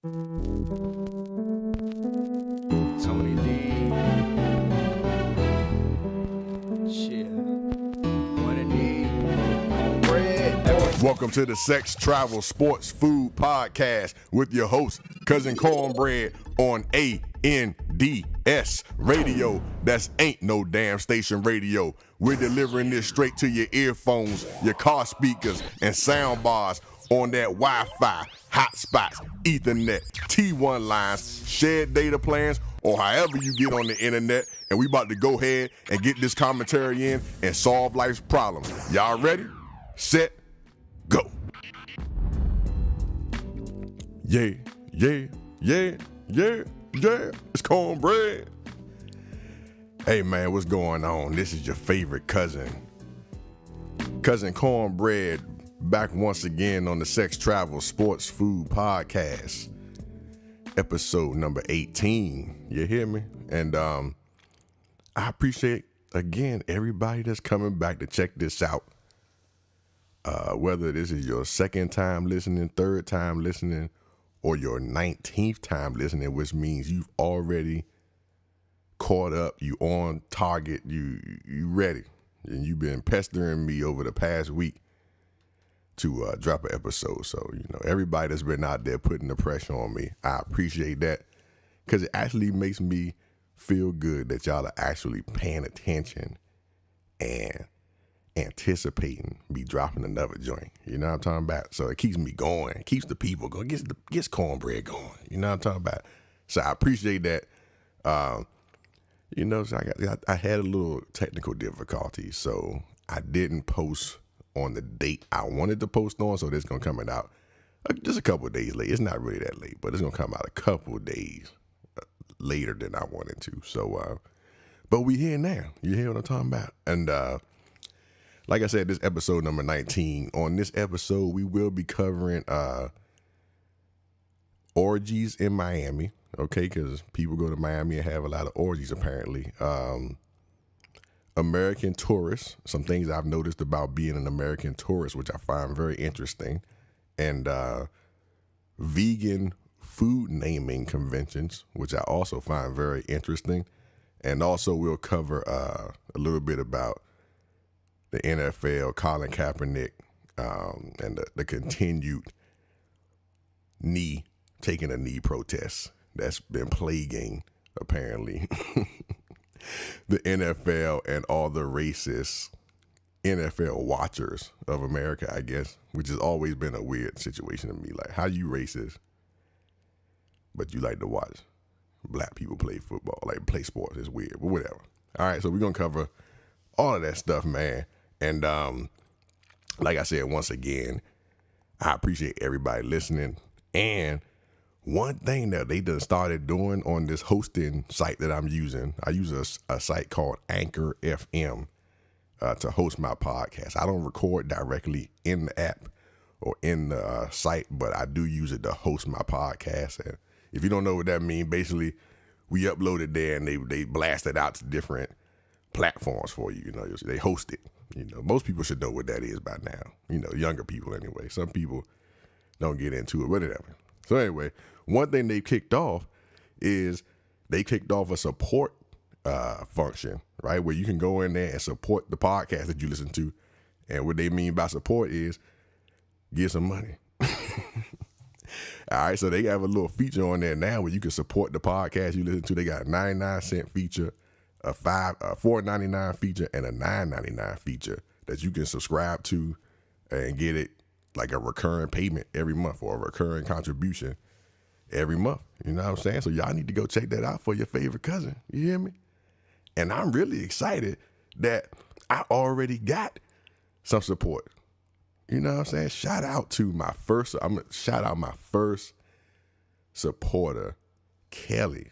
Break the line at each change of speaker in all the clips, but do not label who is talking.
Tony D. Shit. What a D. Cornbread.
Welcome to the Sex, Travel, Sports, Food Podcast with your host, Cousin Cornbread on ANDS Radio. That's ain't no damn station radio. We're delivering this straight to your earphones, your car speakers, and sound bars on that Wi-Fi, hotspots, Ethernet, T1 lines, shared data plans, or however you get on the internet. And we about to go ahead and get this commentary in and solve life's problems. Y'all ready? Set, go. Yeah, yeah, yeah, yeah, yeah. It's Cornbread. Hey man, what's going on? This is your favorite cousin Cornbread, back once again on the Sex, Travel, Sports, Food Podcast, episode number 18. You hear me? And I appreciate again everybody that's coming back to check this out. Whether this is your second time listening, third time listening, or your 19th time listening, which means you've already caught up, you on target, you ready, and you've been pestering me over the past week to drop an episode. So, you know, everybody that's been out there putting the pressure on me, I appreciate that, because it actually makes me feel good that y'all are actually paying attention and anticipating me dropping another joint. You know what I'm talking about? So it keeps me going, it keeps the people going, gets Cornbread going. You know what I'm talking about? So I appreciate that. You know, so I had a little technical difficulty, so I didn't post on the date I wanted to post on, so this going to come out just a couple of days late. It's not really that late, but it's going to come out a couple of days later than I wanted to. So, but we here now. You hear what I'm talking about? And like I said, this episode number 19. On this episode, we will be covering orgies in Miami. Okay, because people go to Miami and have a lot of orgies, apparently. American tourists, some things I've noticed about being an American tourist, which I find very interesting. And vegan food naming conventions, which I also find very interesting. And also we'll cover a little bit about the NFL, Colin Kaepernick, and the continued taking a knee protest that's been plaguing, apparently, the NFL and all the racist NFL watchers of America, I guess, which has always been a weird situation to me. Like, how you racist, but you like to watch black people play football, like play sports. It's weird, but whatever. All right, so we're going to cover all of that stuff, man. And like I said, once again, I appreciate everybody listening. And one thing that they done started doing on this hosting site that I'm using, I use a site called Anchor FM to host my podcast. I don't record directly in the app or in the site, but I do use it to host my podcast. And if you don't know what that means, basically we upload it there and they blast it out to different platforms for you. You know, they host it. You know, most people should know what that is by now. You know, younger people anyway. Some people don't get into it, whatever. So anyway, one thing they kicked off is they kicked off a support function, right? Where you can go in there and support the podcast that you listen to. And what they mean by support is give some money. All right, so they have a little feature on there now where you can support the podcast you listen to. They got a 99-cent feature, a $4.99 feature, and a $9.99 feature that you can subscribe to and get it like a recurring payment every month or a recurring contribution every month. You know what I'm saying? So y'all need to go check that out for your favorite cousin. You hear me? And I'm really excited that I already got some support. You know what I'm saying? Shout out my first supporter, Kelly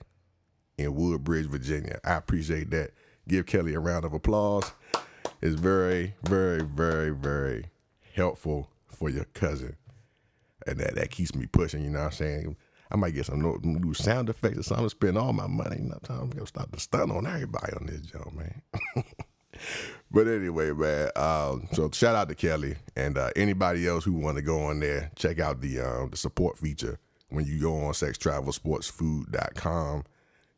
in Woodbridge, Virginia. I appreciate that. Give Kelly a round of applause. It's very, very, very, very helpful for your cousin. And that keeps me pushing, you know what I'm saying? I might get some new sound effects or something to spend all my money. You know, I'm going to start to stun on everybody on this job, man. But anyway, man, so shout out to Kelly and anybody else who want to go on there, check out the support feature when you go on sextravelsportsfood.com,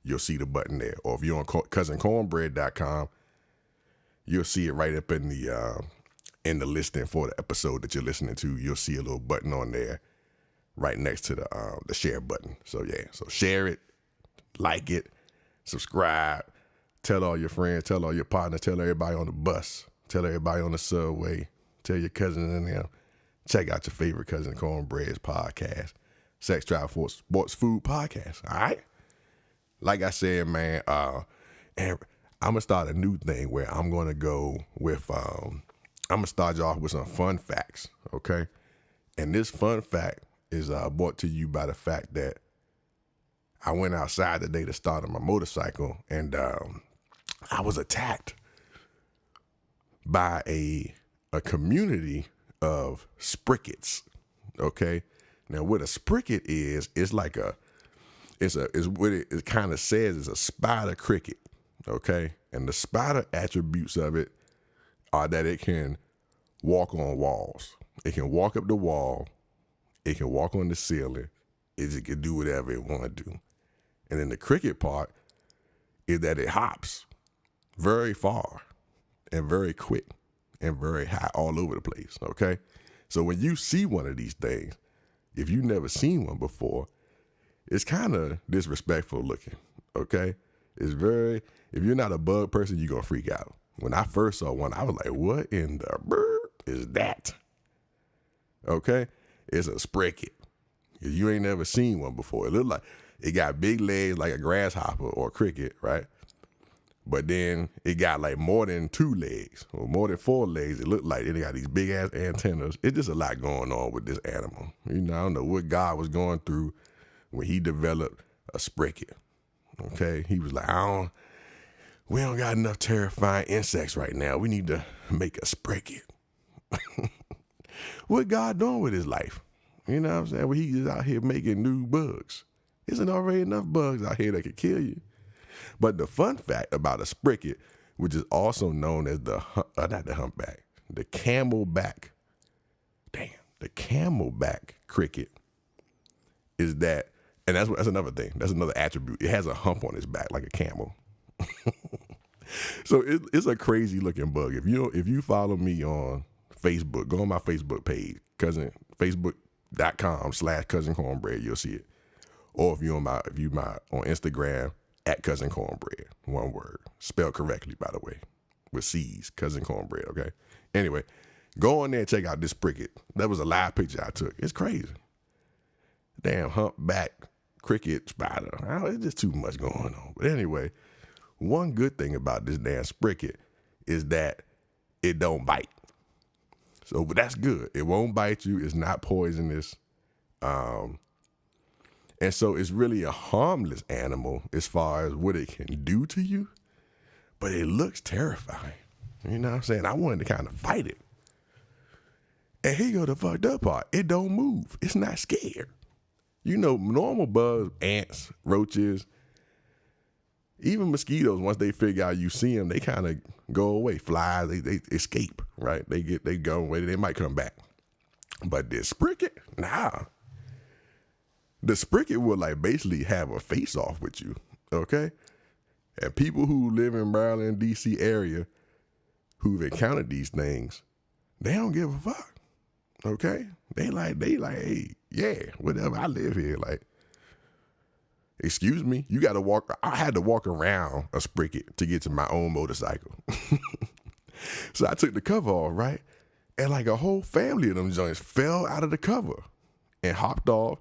you'll see the button there. Or if you're on cousincornbread.com, you'll see it right up in the listing for the episode that you're listening to. You'll see a little button on there right next to the share button. So yeah, so share it, like it, subscribe, tell all your friends, tell all your partners, tell everybody on the bus, tell everybody on the subway, tell your cousins in there. Check out your favorite Cousin Cornbread's podcast, Sex Travel Sports Food Podcast. All right. Like I said, man, and I'm gonna start a new thing where I'm gonna go with I'm gonna start you off with some fun facts, okay? And this fun fact is brought to you by the fact that I went outside today to start on my motorcycle, and I was attacked by a community of Sprickets, okay? Now, what a Spricket is, it's like it's what it kind of says is a spider cricket, okay? And the spider attributes of it are that it can walk on walls. It can walk up the wall. It can walk on the ceiling. It can do whatever it want to do. And then the cricket part is that it hops very far and very quick and very high all over the place, okay? So when you see one of these things, if you've never seen one before, it's kind of disrespectful looking, okay? It's very, if you're not a bug person, you're going to freak out. When I first saw one, I was like, what in the bird is that? Okay? It's a Spricket. You ain't never seen one before. It looked like it got big legs like a grasshopper or a cricket, right? But then it got like more than 2 legs or more than 4 legs. It looked like it got these big ass antennas. It's just a lot going on with this animal. You know, I don't know what God was going through when he developed a Spricket. Okay? He was like, we don't got enough terrifying insects right now. We need to make a Spricket. What God doing with his life? You know what I'm saying? Well, he is out here making new bugs. Isn't already enough bugs out here that could kill you? But the fun fact about a Spricket, which is also known as not the humpback, the camelback. Damn, the camelback cricket is that, and that's another thing. That's another attribute. It has a hump on its back like a camel. So it's a crazy looking bug. If you follow me on Facebook, go on my Facebook page, Facebook.com/Cousin Cornbread, you'll see it. Or if you on Instagram @Cousin Cornbread, one word, spelled correctly, by the way, with C's, Cousin Cornbread. Okay. Anyway, go on there and check out this Spricket. That was a live picture I took. It's crazy. Damn humpback cricket spider. It's just too much going on. But anyway, one good thing about this damn Spricket is that it don't bite. So, but that's good. It won't bite you. It's not poisonous. And so it's really a harmless animal as far as what it can do to you, but it looks terrifying. You know what I'm saying? I wanted to kind of fight it. And here go the fucked up part. It don't move. It's not scared. You know, normal bugs, ants, roaches, even mosquitoes, once they figure out you see them, they kind of go away. Flies, they escape, right? They go away. They might come back. But this Spricket, nah. The Spricket will like basically have a face off with you, okay? And people who live in Maryland, D.C. area who've encountered these things, they don't give a fuck, okay? They like, hey, yeah, whatever, I live here. Like, excuse me, you got to walk. I had to walk around a Spricket to get to my own motorcycle. So I took the cover off, right? And like a whole family of them joints fell out of the cover and hopped off.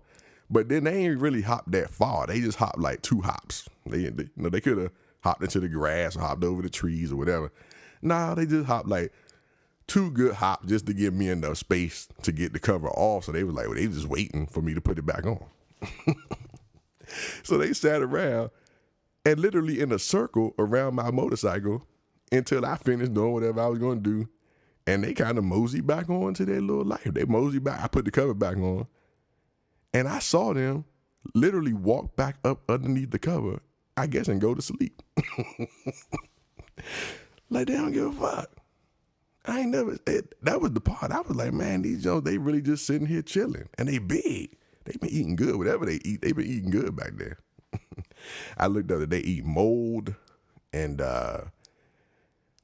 But then they ain't really hopped that far. They just hopped like 2 hops. They could have hopped into the grass or hopped over the trees or whatever. Nah, they just hopped like 2 good hops just to give me enough space to get the cover off. So they was like, well, they was just waiting for me to put it back on. So they sat around and literally in a circle around my motorcycle until I finished doing whatever I was going to do. And they kind of moseyed back on to their little life. They moseyed back. I put the cover back on. And I saw them literally walk back up underneath the cover, I guess, and go to sleep. Like, they don't give a fuck. I ain't never, that was the part. I was like, man, these Jones, they really just sitting here chilling. And they big. They been eating good. Whatever they eat, they been eating good back there. I looked up that they eat mold and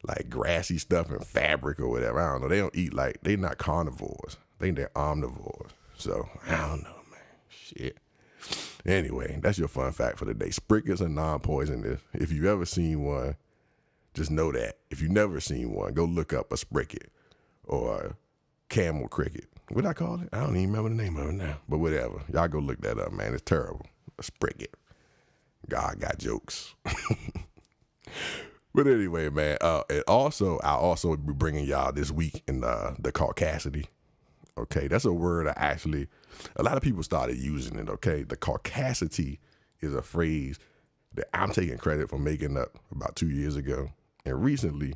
like grassy stuff and fabric or whatever. I don't know. They don't eat like, they not carnivores. They're omnivores. So I don't know, man. Shit. Anyway, that's your fun fact for the day. Sprickets are non-poisonous. If you've ever seen one, just know that. If you've never seen one, go look up a spricket or a camel cricket. What I call it? I don't even remember the name of it now. But whatever. Y'all go look that up, man. It's terrible. A spricket. God got jokes. But anyway, man. And also, I'll also be bringing y'all this week in the Caucasity. Okay, that's a word a lot of people started using it, okay? The Caucasity is a phrase that I'm taking credit for making up about 2 years ago. And recently,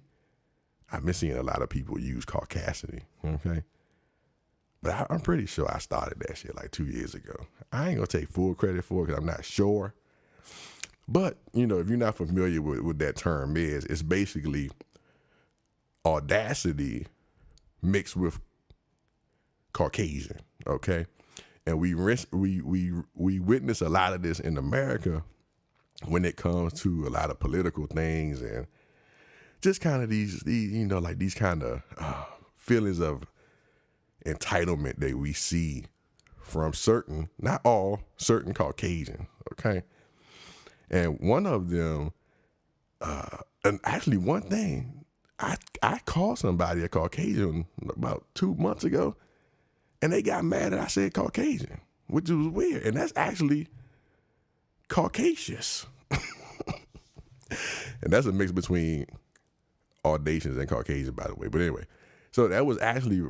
I've been seeing a lot of people use Caucasity, okay? But I'm pretty sure I started that shit like 2 years ago. I ain't gonna take full credit for it because I'm not sure. But, you know, if you're not familiar with what that term is, it's basically audacity mixed with Caucasian, okay? And we witness a lot of this in America when it comes to a lot of political things and just kind of these you know, like these kind of feelings of entitlement that we see from certain, not all, certain Caucasians, okay? And one of them, and actually one thing, I called somebody a Caucasian about 2 months ago, and they got mad that I said Caucasian, which was weird. And that's actually Caucasus. And that's a mix between audacious and Caucasian, by the way. But anyway, so that was actually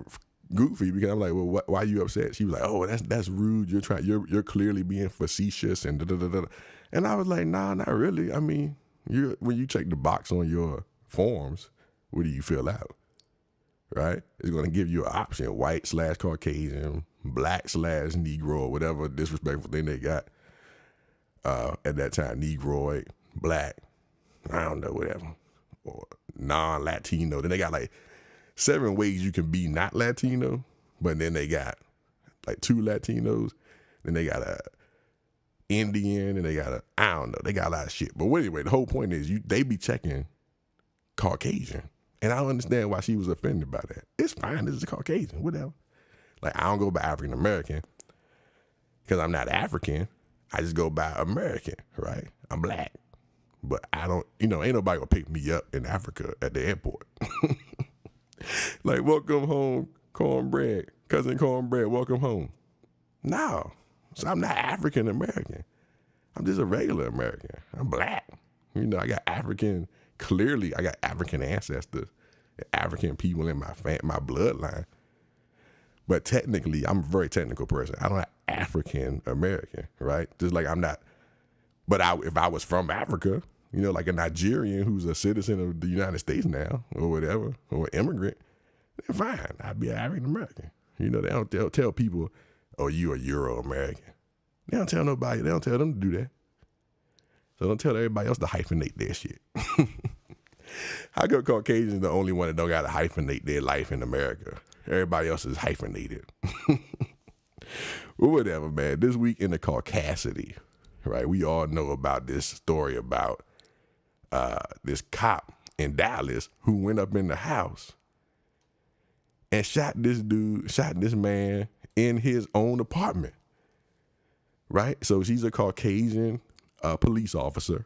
goofy because I'm like, well, why are you upset? She was like, oh, that's rude. You're clearly being facetious and da da da da. And I was like, nah, not really. I mean, when you check the box on your forms, what do you fill out? Right? It's going to give you an option, white/Caucasian, black/Negro, or whatever disrespectful thing they got at that time, Negroid, black, I don't know, whatever, or non-Latino. Then they got like 7 ways you can be not Latino, but then they got like 2 Latinos, then they got a Indian, and they got I don't know, they got a lot of shit. But anyway, the whole point is they be checking Caucasian. And I don't understand why she was offended by that. It's fine, this is a Caucasian, whatever. Like, I don't go by African American because I'm not African. I just go by American, right? I'm black. But I don't, ain't nobody gonna pick me up in Africa at the airport. Like, welcome home, cornbread. Cousin Cornbread, welcome home. No. So I'm not African American. I'm just a regular American. I'm black. I got African. Clearly, I got African ancestors, African people in my bloodline. But technically, I'm a very technical person. I'm not African American, right? Just like I'm not. But if I was from Africa, like a Nigerian who's a citizen of the United States now, or whatever, or an immigrant, then fine, I'd be an African American. They'll tell people, oh, you a Euro American. They don't tell nobody. They don't tell them to do that. So don't tell everybody else to hyphenate their shit. How come Caucasians the only one that don't got to hyphenate their life in America? Everybody else is hyphenated. Well, whatever, man. This week in the Caucasity, right? We all know about this story about this cop in Dallas who went up in the house and shot this man in his own apartment, right? So she's a Caucasian police officer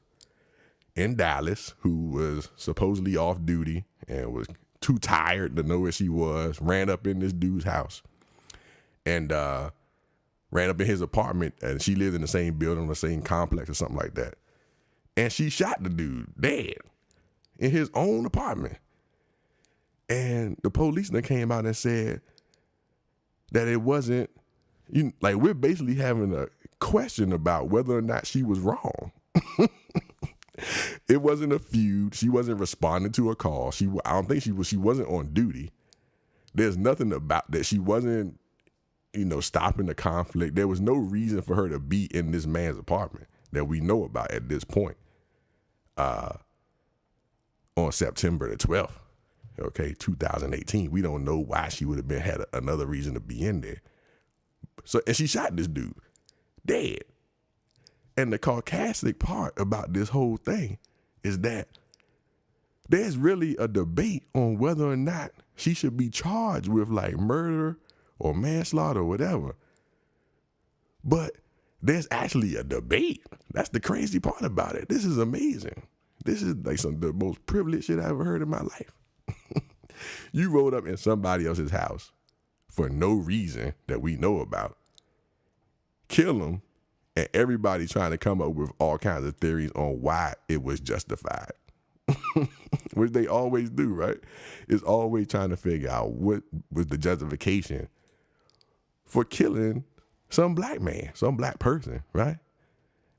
in Dallas who was supposedly off duty and was too tired to know where she was, ran up in this dude's house and ran up in his apartment, and she lived in the same building, the same complex or something like that. And she shot the dude dead in his own apartment. And the police then came out and said that it wasn't, we're basically having a question about whether or not she was wrong. It wasn't a feud. She wasn't responding to a call. I don't think she wasn't on duty. There's nothing about that. She wasn't, stopping the conflict. There was no reason for her to be in this man's apartment that we know about at this point. On September the 12th, 2018. We don't know why she would have had another reason to be in there. So, and she shot this dude dead. And the Caucasity part about this whole thing is that there's really a debate on whether or not she should be charged with like murder or manslaughter or whatever. But there's actually a debate. That's the crazy part about it. This is amazing. This is like the most privileged shit I ever heard in my life. You rolled up in somebody else's house for no reason that we know about, kill them, and everybody trying to come up with all kinds of theories on why it was justified. Which they always do, right? It's always trying to figure out what was the justification for killing some black man, some black person, right?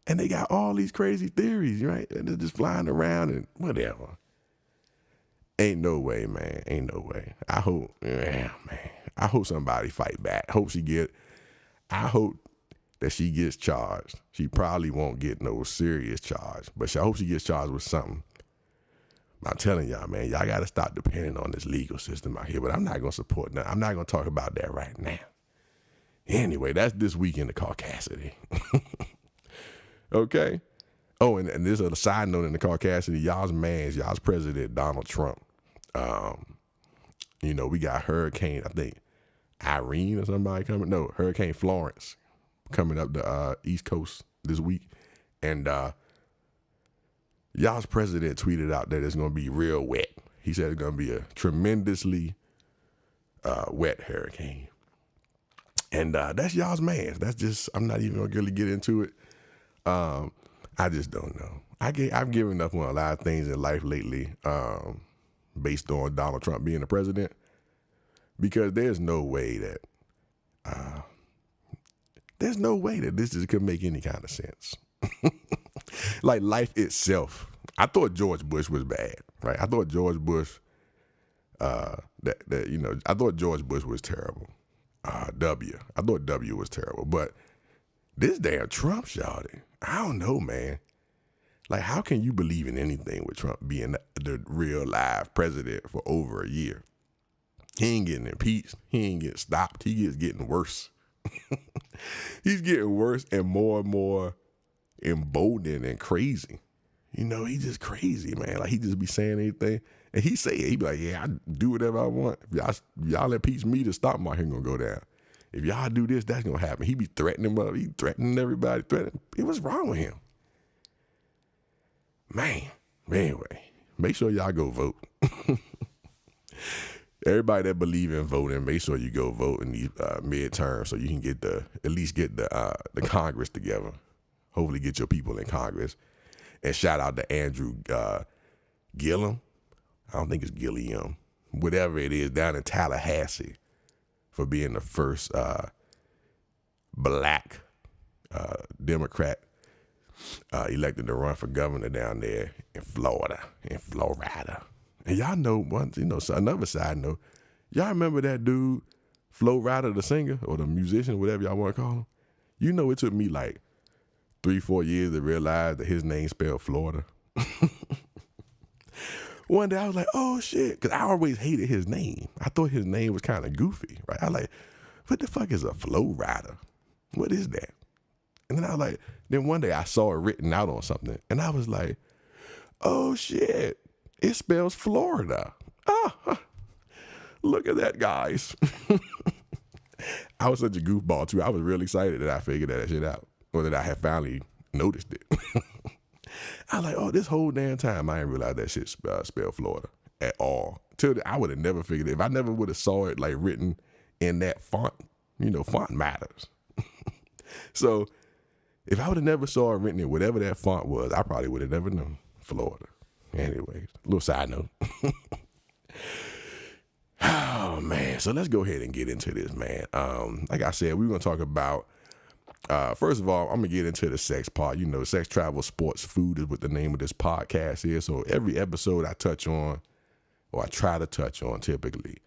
And they got all these crazy theories, right? And they're just flying around and whatever. Ain't no way, man. Ain't no way. I hope somebody fight back. I hope that she gets charged. She probably won't get no serious charge, but I hope she gets charged with something. I'm telling y'all, man, y'all got to stop depending on this legal system out here, but I'm not going to support that. I'm not going to talk about that right now. Anyway, that's this week in the Caucasity. Okay? Oh, and there's a side note in the Caucasity. Y'all's president, Donald Trump. We got Hurricane, I think, Irene or somebody coming. No, Hurricane Florence coming up the East Coast this week. And y'all's president tweeted out that it's going to be real wet. He said it's going to be a tremendously wet hurricane. And that's y'all's man. That's just, I'm not even going to really get into it. I just don't know. I've given up on a lot of things in life lately based on Donald Trump being the president, because there's no way that this could make any kind of sense. Like life itself. I thought George Bush was bad, right? I thought George Bush, I thought George Bush was terrible. I thought W was terrible, but this damn Trump shouting, I don't know, man. Like, how can you believe in anything with Trump being the real live president for over a year? He ain't getting impeached. He ain't getting stopped. He is getting worse. He's getting worse and more emboldened and crazy. He's just crazy, man. Like, he just be saying anything. And he say it. He be like, yeah, I do whatever I want. If y'all impeach me, the stock market gonna go down. If y'all do this, that's gonna happen. He be threatening them. He threatening everybody. What's wrong with him? Man. Anyway, make sure y'all go vote. Everybody that believe in voting, make sure you go vote in these midterms so you can at least get the Congress together. Hopefully get your people in Congress. And shout out to Andrew Gillum. I don't think it's Gilliam. Whatever it is, down in Tallahassee, for being the first black Democrat elected to run for governor down there in Florida. And y'all know another side note. Y'all remember that dude, Flo Rida, the singer or the musician, whatever y'all want to call him? It took me like 3-4 years to realize that his name spelled Florida. One day I was like, oh shit, because I always hated his name. I thought his name was kind of goofy, right? I was like, what the fuck is a Flo Rida? What is that? And then I was like, then one day I saw it written out on something, and I was like, oh shit, it spells Florida. Look at that, guys. I was such a goofball too. I was really excited that I figured that shit out, or that I had finally noticed it. I was like, oh, this whole damn time I didn't realize that shit spelled Florida at all. I would have never figured it. If I never would have saw it like written in that font, font matters. So if I would have never saw it written in whatever that font was, I probably would have never known Florida. Anyways, a little side note. Oh man, so let's go ahead and get into this, man. Like I said, we're gonna talk about. First of all, I'm gonna get into the sex part. Sex, travel, sports, food is what the name of this podcast is. So every episode I touch on, or I try to touch on, typically,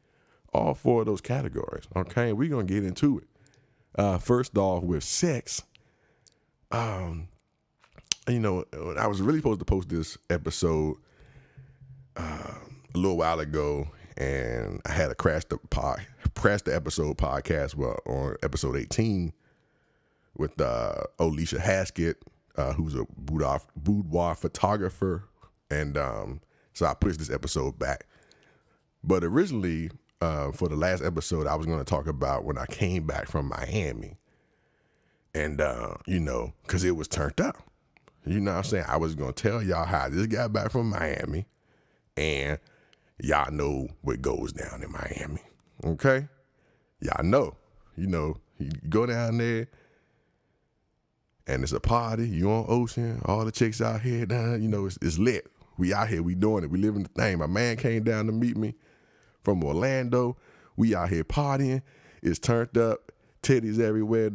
all 4 of those categories. Okay, we're gonna get into it. First off, with sex. I was really supposed to post this episode a little while ago, and I had a Crash the Episode podcast on episode 18 with Alicia Haskett, who's a boudoir photographer. And so I pushed this episode back. But originally, for the last episode, I was going to talk about when I came back from Miami. And, because it was turned up. You know what I'm saying? I was going to tell y'all how I just got back from Miami. And y'all know what goes down in Miami. Okay? Y'all know. You go down there, and it's a party. You on Ocean. All the chicks out here down. It's lit. We out here. We doing it. We living the thing. My man came down to meet me from Orlando. We out here partying. It's turned up. Titties everywhere.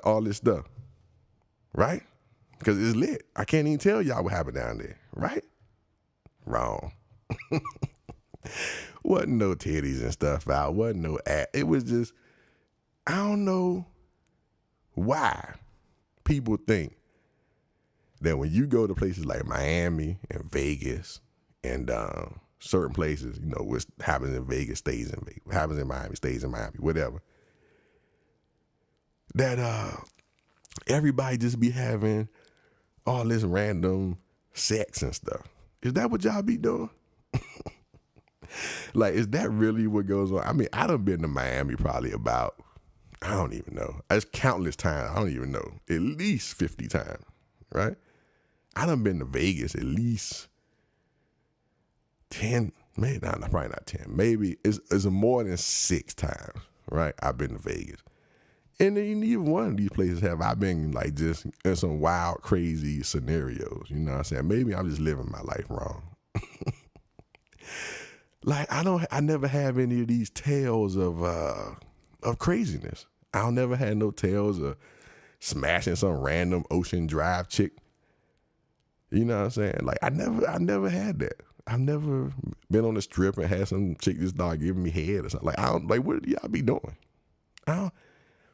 All this stuff. Right? Because it's lit. I can't even tell y'all what happened down there. Right? Wrong. Wasn't no titties and stuff out. Wasn't no ass. It was just, I don't know why people think that when you go to places like Miami and Vegas and certain places, what happens in Vegas stays in Vegas. What happens in Miami stays in Miami, whatever. That everybody just be having all this random sex and stuff. Is that what y'all be doing? Like, is that really what goes on? I mean, I done been to Miami probably about, I don't even know. It's countless times. I don't even know. At least 50 times, right? I done been to Vegas at least 10, maybe not, probably not 10. Maybe it's more than 6 times, right? I've been to Vegas. And then even one of these places have I been like just in some wild, crazy scenarios. You know what I'm saying? Maybe I'm just living my life wrong. Like I never have any of these tales of craziness. I'll never had no tales of smashing some random Ocean Drive chick. You know what I'm saying? Like I never had that. I've never been on the strip and had some chick just start giving me head or something. Like what do y'all be doing?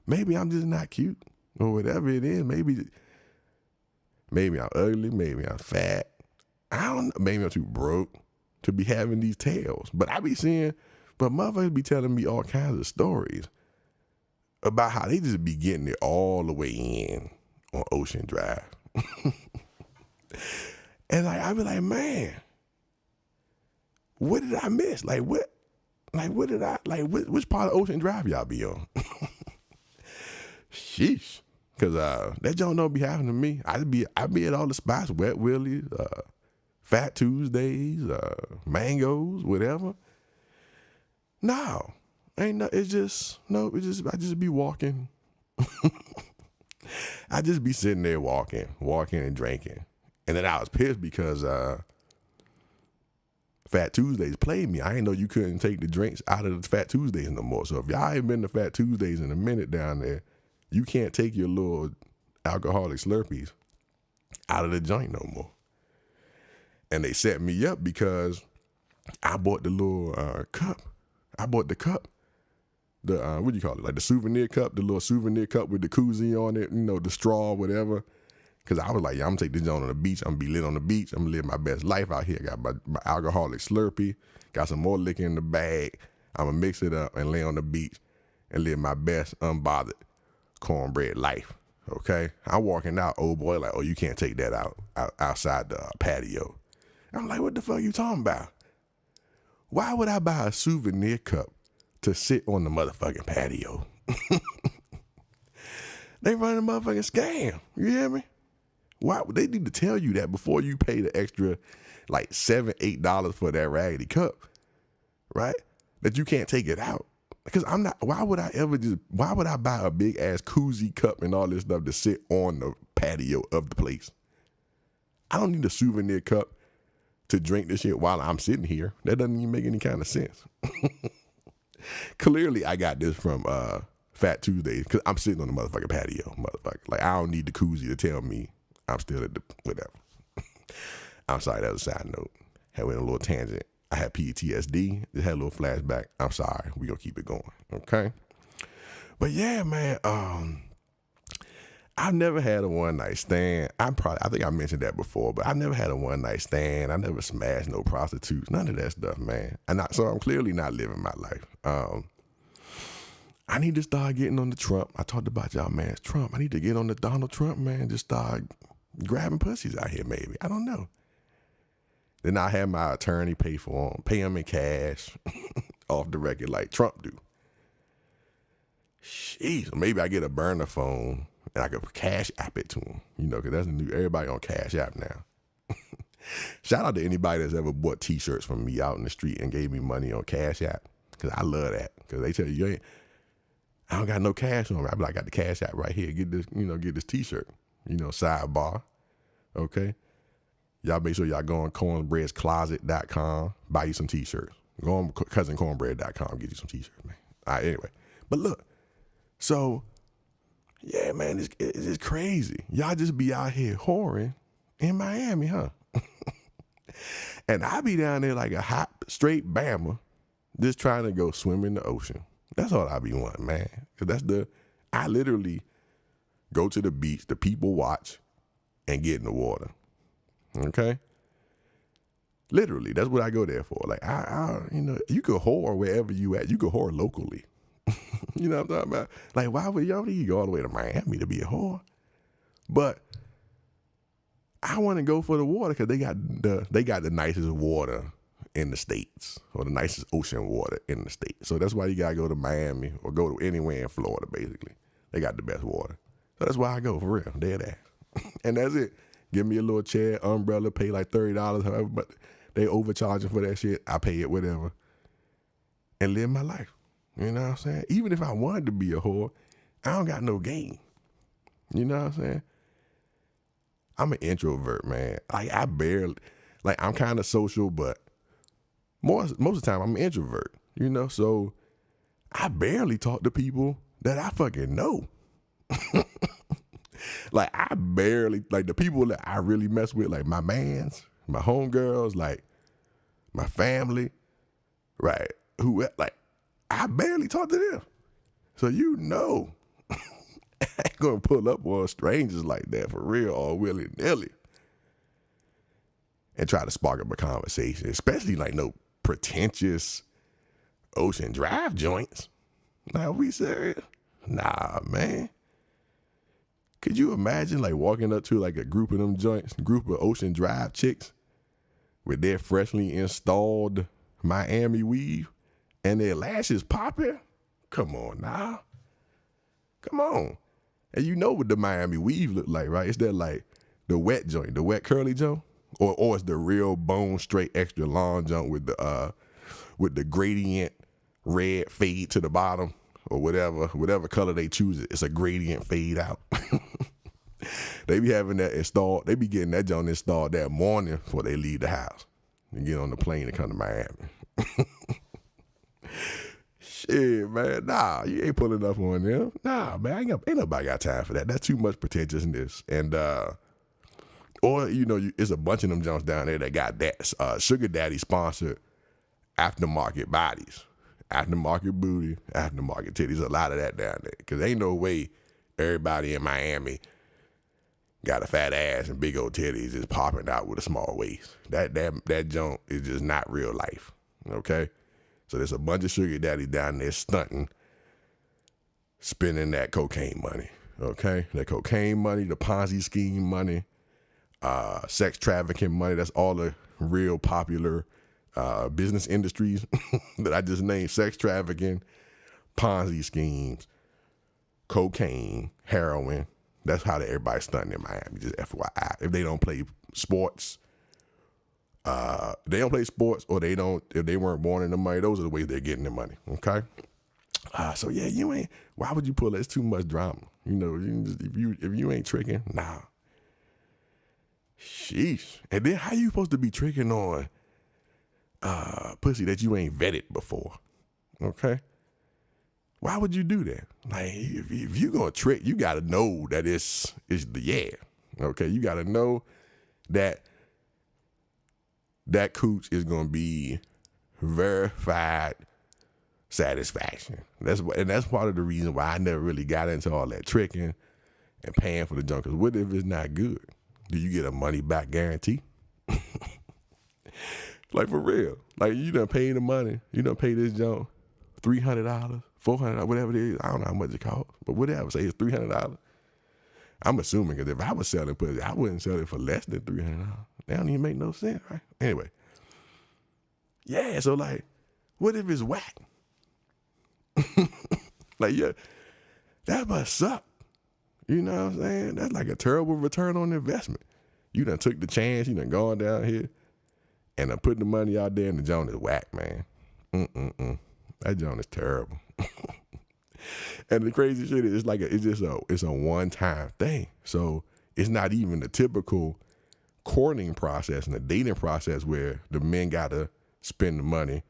Maybe I'm just not cute or whatever it is. Maybe I'm ugly. Maybe I'm fat. I don't know. Maybe I'm too broke to be having these tales. But motherfuckers be telling me all kinds of stories about how they just be getting it all the way in on Ocean Drive. And I be like, man, what did I miss? Which part of Ocean Drive y'all be on? Sheesh. Cause that joint don't be happening to me. I be at all the spots, Wet Willie's, Fat Tuesdays, Mangoes, whatever. No. I just be walking. I just be sitting there walking and drinking. And then I was pissed because Fat Tuesdays played me. I didn't know you couldn't take the drinks out of the Fat Tuesdays no more. So if y'all ain't been to Fat Tuesdays in a minute down there, you can't take your little alcoholic Slurpees out of the joint no more. And they set me up because I bought the little cup. I bought the cup. The, what do you call it? Like the souvenir cup, the little souvenir cup with the koozie on it, the straw, whatever. Because I was like, yeah, I'm going to take this joint on the beach. I'm going to be lit on the beach. I'm going to live my best life out here. Got my alcoholic Slurpee. Got some more liquor in the bag. I'm going to mix it up and lay on the beach and live my best unbothered cornbread life. Okay? I'm walking out, old boy, like, oh, you can't take that outside the patio. I'm like, what the fuck you talking about? Why would I buy a souvenir cup to sit on the motherfucking patio? They run a motherfucking scam. You hear me? Why? They need to tell you that before you pay the extra like $7, $8 for that raggedy cup, right? That you can't take it out. Because why would I buy a big ass koozie cup and all this stuff to sit on the patio of the place? I don't need a souvenir cup to drink this shit while I'm sitting here. That doesn't even make any kind of sense. Clearly, I got this from Fat Tuesdays because I'm sitting on the motherfucking patio, motherfucker. Like, I don't need the koozie to tell me I'm still at the whatever. I'm sorry, that was a side note. Had went on a little tangent. I had PTSD. Just had a little flashback. I'm sorry. We gonna keep it going, okay? But yeah, man. I've never had a one night stand. I think I mentioned that before, but I've never had a one night stand. I never smashed no prostitutes, none of that stuff, man. So I'm clearly not living my life. I need to start getting on the Trump. I talked about y'all, man. It's Trump. I need to get on the Donald Trump, man. Just start grabbing pussies out here, maybe. I don't know. Then I have my attorney pay them in cash off the record like Trump do. Jeez, maybe I get a burner phone and I could cash app it to him, because that's everybody on Cash App now. Shout out to anybody that's ever bought t-shirts from me out in the street and gave me money on Cash App, because I love that, because they tell you, I don't got no cash on me. I be like, I got the Cash App right here. Get this, get this t-shirt, sidebar, okay? Y'all make sure y'all go on cornbreadscloset.com, buy you some t-shirts. Go on cousincornbread.com, get you some t-shirts, man. All right, anyway. But look, so, yeah, man, it's just crazy. Y'all just be out here whoring in Miami, huh? And I be down there like a hot, straight Bama, just trying to go swim in the ocean. That's all I be wanting, man. Cause I literally go to the beach, the people watch, and get in the water. Okay? Literally, that's what I go there for. Like, you could whore wherever you at. You could whore locally. You know what I'm talking about? Like, why would y'all need to go all the way to Miami to be a whore? But I want to go for the water because they got the nicest water in the States, or the nicest ocean water in the States. So that's why you got to go to Miami or go to anywhere in Florida, basically. They got the best water. So that's why I go, for real. They're there. And that's it. Give me a little chair, umbrella, pay like $30, however, but they overcharging for that shit. I pay it, whatever, and live my life. You know what I'm saying? Even if I wanted to be a whore, I don't got no game. You know what I'm saying? I'm an introvert, man. Like, I'm kind of social, but most of the time I'm an introvert, so I barely talk to people that I fucking know. Like, the people that I really mess with, like my mans, my homegirls, like my family, right? I barely talk to them. So I ain't gonna pull up on strangers like that for real, or willy-nilly, and try to spark up a conversation, especially like no pretentious Ocean Drive joints. Now, we serious? Nah, man. Could you imagine like walking up to like a group of them joints, group of Ocean Drive chicks with their freshly installed Miami weave and their lashes popping? Come on now. Come on. And what the Miami weave look like, right? It's that like the wet joint, the wet curly joint, or it's the real bone straight extra long joint with the gradient red fade to the bottom, or whatever color they choose. It's a gradient fade out. They be having that installed. They be getting that joint installed that morning before they leave the house and get on the plane and come to Miami. Shit, man. Nah, you ain't pulling up on them. Nah, man. Ain't nobody got time for that. That's too much pretentiousness. And, it's a bunch of them joints down there that got that sugar daddy sponsored aftermarket bodies, aftermarket booty, aftermarket titties. A lot of that down there. Because ain't no way everybody in Miami got a fat ass and big old titties is popping out with a small waist. That joint is just not real life. Okay? So there's a bunch of sugar daddies down there stunting, spending that cocaine money, okay? That cocaine money, the Ponzi scheme money, sex trafficking money. That's all the real popular business industries that I just named: sex trafficking, Ponzi schemes, cocaine, heroin. That's how everybody's stunting in Miami, just FYI. If they don't play sports, or if they weren't born in the money, those are the ways they're getting their money, okay? So yeah, why would you pull that? It's too much drama. If you ain't tricking, nah. Sheesh. And then how you supposed to be tricking on pussy that you ain't vetted before, okay? Why would you do that? Like, if you gonna trick, you gotta know that it's the yeah, okay? You gotta know that cooch is gonna be verified satisfaction. That's part of the reason why I never really got into all that tricking and paying for the junk. Because what if it's not good? Do you get a money back guarantee? Like, for real. Like, you done pay the money. You done pay this junk $300, $400, whatever it is. I don't know how much it costs, but whatever. Say it's $300. I'm assuming because if I was selling pussy, I wouldn't sell it for less than $300. That don't even make no sense, right? Anyway. Yeah, so like, what if it's whack? Like, yeah, that must suck. You know what I'm saying? That's like a terrible return on investment. You done took the chance, you done gone down here and done put the money out there and the joint is whack, man. That joint is terrible. And the crazy shit is like it's a one-time thing. So it's not even the typical courting process and the dating process where the men gotta spend the money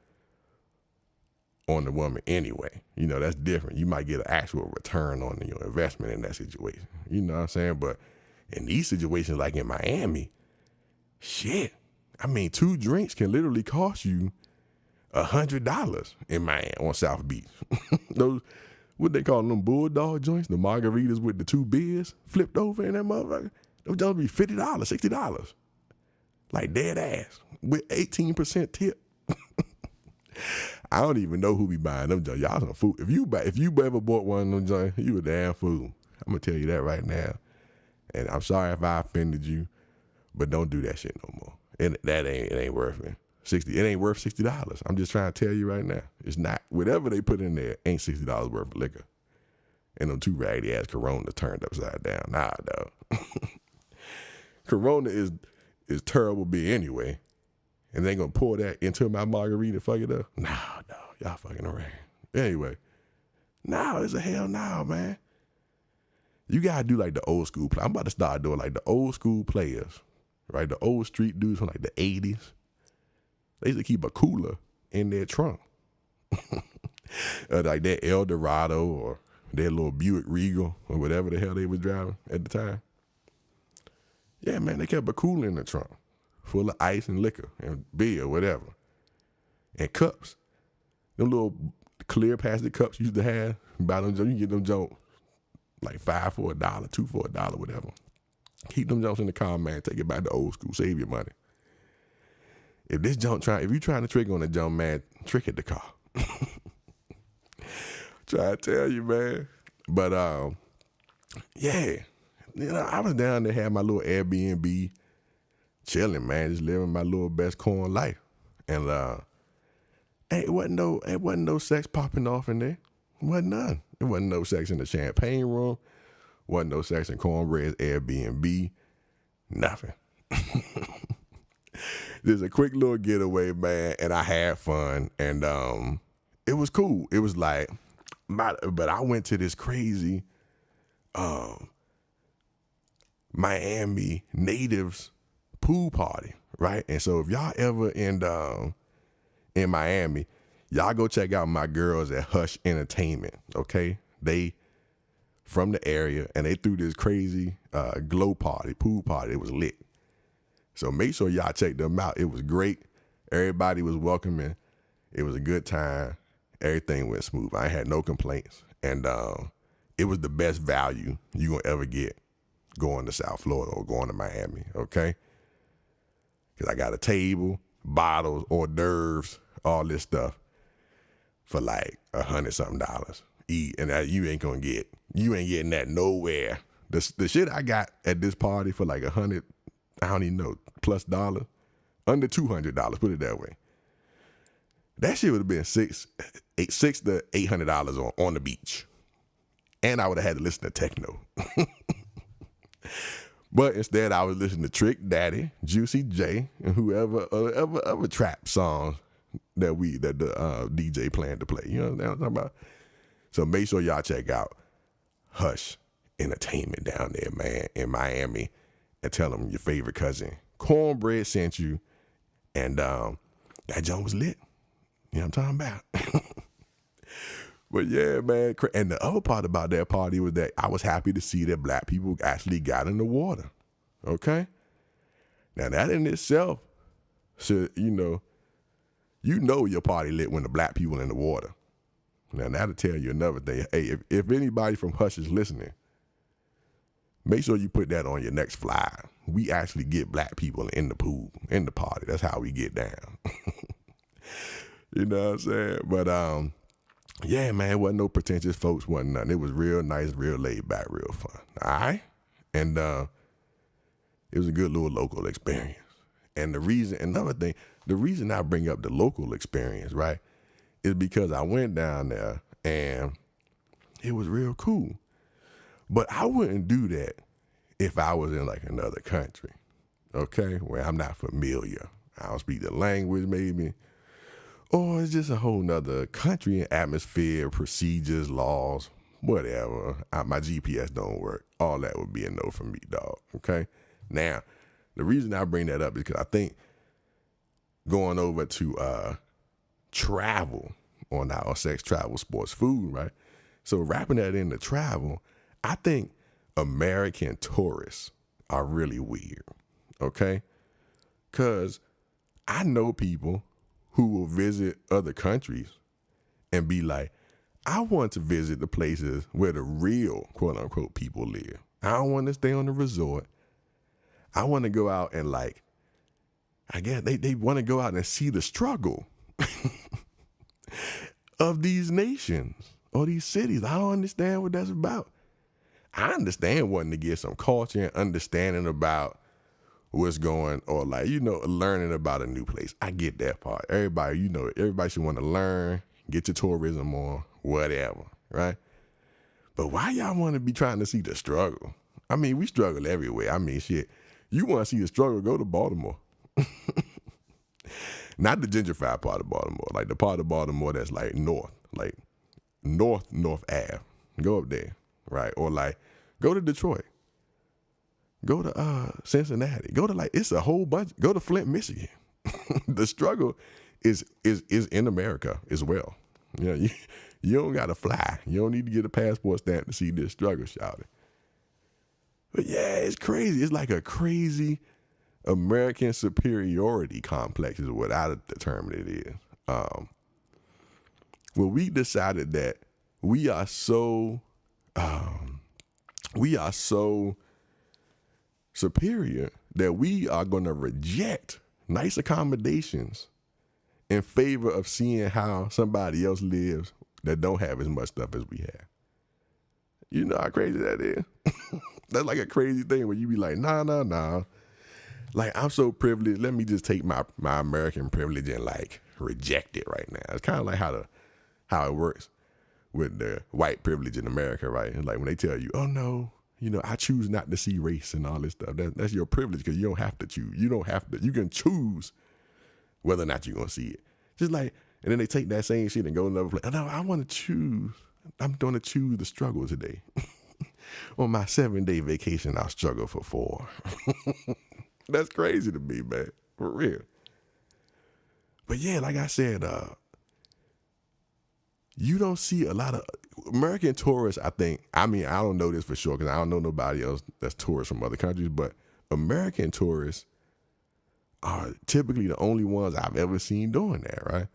on the woman anyway. You know, that's different. You might get an actual return on your investment in that situation. You know what I'm saying? But in these situations, like in Miami, shit, I mean, 2 drinks can literally cost you $100 in Miami on South Beach. Those, what they call them, bulldog joints, the margaritas with the 2 beers flipped over in that motherfucker. Those just be $50, $60. Like dead ass with 18% tip. I don't even know who be buying them joints. Y'all some fool. If you ever bought one of them joints, you a damn fool. I'm gonna tell you that right now. And I'm sorry if I offended you, but don't do that shit no more. And it ain't worth it. It ain't worth $60. I'm just trying to tell you right now. It's not. Whatever they put in there ain't $60 worth of liquor. And them 2 raggedy ass Corona turned upside down. Nah, dog. Corona is terrible beer anyway. And they gonna pour that into my margarita and fuck it up? Nah, no, y'all fucking around. Anyway, no, it's a hell no, man. You gotta do like the old school play. I'm about to start doing like the old school players, right? The old street dudes from like the 80s. They used to keep a cooler in their trunk. Like that El Dorado or their little Buick Regal or whatever the hell they was driving at the time. Yeah, man, they kept a cooler in the trunk full of ice and liquor and beer, whatever. And cups. Them little clear plastic cups you used to have. Buy them, you can get them junk like $5 for $1, $2 for $1, whatever. Keep them junks in the car, man. Take it back to old school. Save your money. If you trying to trick on a jump, man, trick at the car. Try to tell you, man. But yeah, you know, I was down there, had my little Airbnb, chilling, man, just living my little best corn life. And it wasn't no sex popping off in there. Wasn't none. It wasn't no sex in the champagne room. Wasn't no sex in Cornbread's Airbnb. Nothing. There's a quick little getaway, man, and I had fun, and it was cool. It was like, but I went to this crazy Miami natives pool party, right? And so if y'all ever in Miami, y'all go check out my girls at Hush Entertainment, okay? They from the area, and they threw this crazy glow party, pool party. It was lit. So make sure y'all check them out. It was great. Everybody was welcoming. It was a good time. Everything went smooth. I had no complaints. And it was the best value you're going to ever get going to South Florida or going to Miami, okay? Because I got a table, bottles, hors d'oeuvres, all this stuff for like $100-something. And that you ain't getting that nowhere. The shit I got at this party for like $100, I don't even know, plus dollars, under $200, put it that way. That shit would have been $600 to $800 on the beach. And I would have had to listen to techno. But instead I was listening to Trick Daddy, Juicy J, and whoever other trap songs that the DJ planned to play. You know what I'm talking about? So make sure y'all check out Hush Entertainment down there, man, in Miami, and tell them your favorite cousin Cornbread sent you, and that joint was lit. You know what I'm talking about? But yeah, man, and the other part about that party was that I was happy to see that black people actually got in the water, okay? Now that in itself should, you know your party lit when the black people in the water. Now that'll tell you another thing. Hey, if anybody from Hush is listening, make sure you put that on your next flyer. We actually get black people in the pool, in the party. That's how we get down. You know what I'm saying? But yeah, man, it wasn't no pretentious folks, wasn't nothing. It was real nice, real laid back, real fun. All right? And it was a good little local experience. And another thing, the reason I bring up the local experience, right, is because I went down there and it was real cool. But I wouldn't do that if I was in like another country, okay, where I'm not familiar. I don't speak the language maybe. Or it's just a whole nother country and atmosphere, procedures, laws, whatever. My GPS don't work. All that would be a no from me, dog, okay? Now, the reason I bring that up is because I think going over to travel on our sex, travel, sports, food, right? So wrapping that into travel, I think American tourists are really weird, okay? Because I know people who will visit other countries and be like, I want to visit the places where the real, quote unquote, people live. I don't want to stay on the resort. I want to go out and like, I guess they want to go out and see the struggle of these nations or these cities. I don't understand what that's about. I understand wanting to get some culture and understanding about what's going, or like, learning about a new place. I get that part. Everybody, everybody should want to learn, get your tourism on, whatever, right? But why y'all want to be trying to see the struggle? I mean, we struggle everywhere. I mean, shit, you want to see the struggle, go to Baltimore. Not the gentrified part of Baltimore, like the part of Baltimore that's like north Ave. Go up there, right? Or like, go to Detroit. Go to Cincinnati. Go to it's a whole bunch. Go to Flint, Michigan. The struggle is in America as well. You don't gotta fly. You don't need to get a passport stamp to see this struggle, shout it. But yeah, it's crazy. It's like a crazy American superiority complex is what I determine it is. Well, we decided that we are so superior that we are going to reject nice accommodations in favor of seeing how somebody else lives that don't have as much stuff as we have. You know how crazy that is? That's like a crazy thing where you be like, nah. Like, I'm so privileged. Let me just take my American privilege and like reject it right now. It's kind of like how it works with the white privilege in America, right? It's like when they tell you, oh no, I choose not to see race and all this stuff. That's your privilege because you don't have to choose. You don't have to. You can choose whether or not you're going to see it. Just like, and then they take that same shit and go another place. No, I want to choose. I'm going to choose the struggle today. On my 7-day vacation, I'll struggle for 4. That's crazy to me, man. For real. But yeah, like I said, you don't see a lot of American tourists, I don't know this for sure because I don't know nobody else that's tourists from other countries, but American tourists are typically the only ones I've ever seen doing that, right?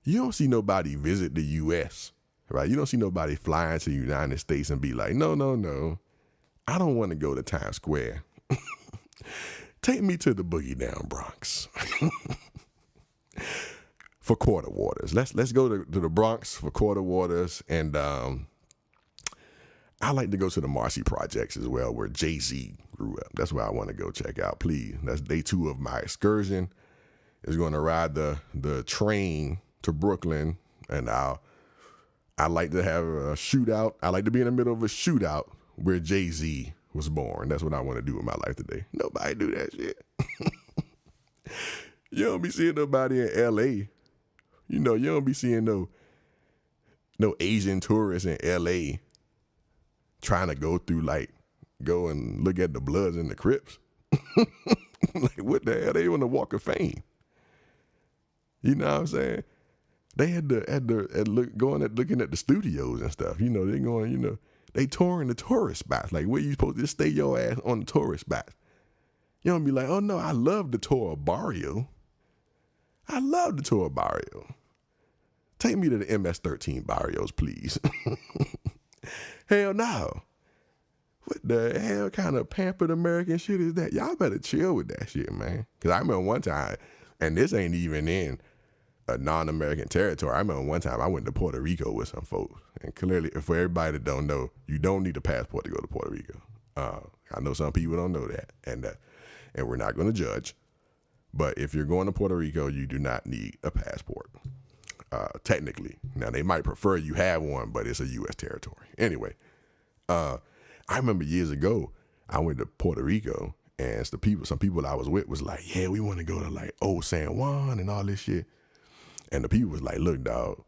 You don't see nobody visit the U.S., right? You don't see nobody flying to the United States and be like, no, I don't want to go to Times Square. Take me to the Boogie Down Bronx. For quarter waters. Let's go to the Bronx for quarter waters. And I like to go to the Marcy Projects as well, where Jay-Z grew up. That's where I want to go check out, please. That's day 2 of my excursion. Is going to ride the train to Brooklyn, and I like to have a shootout. I like to be in the middle of a shootout where Jay-Z was born. That's what I want to do with my life today. Nobody do that shit. You don't be seeing nobody in L.A. You don't be seeing no Asian tourists in L.A. trying to go and look at the Bloods and the Crips. Like, what the hell? They on the Walk of Fame. You know what I'm saying? They had looking at the studios and stuff. They going, they touring the tourist spots. Like, where you supposed to just stay your ass on the tourist spots? You don't be like, oh no, I love the tour of Barrio. I love the tour of Barrio. Take me to the MS-13 Barrios, please. Hell no. what the hell kind of pampered American shit is that? Y'all better chill with that shit, man. Because I remember one time, and this ain't even in a non-American territory. I remember one time I went to Puerto Rico with some folks. And clearly, for everybody that don't know, you don't need a passport to go to Puerto Rico. I know some people don't know that. And we're not going to judge. But if you're going to Puerto Rico, you do not need a passport. Technically. Now, they might prefer you have one, but it's a U.S. territory. Anyway, I remember years ago, I went to Puerto Rico, and some people I was with was like, yeah, we want to go to like Old San Juan and all this shit. And the people was like, look, dog,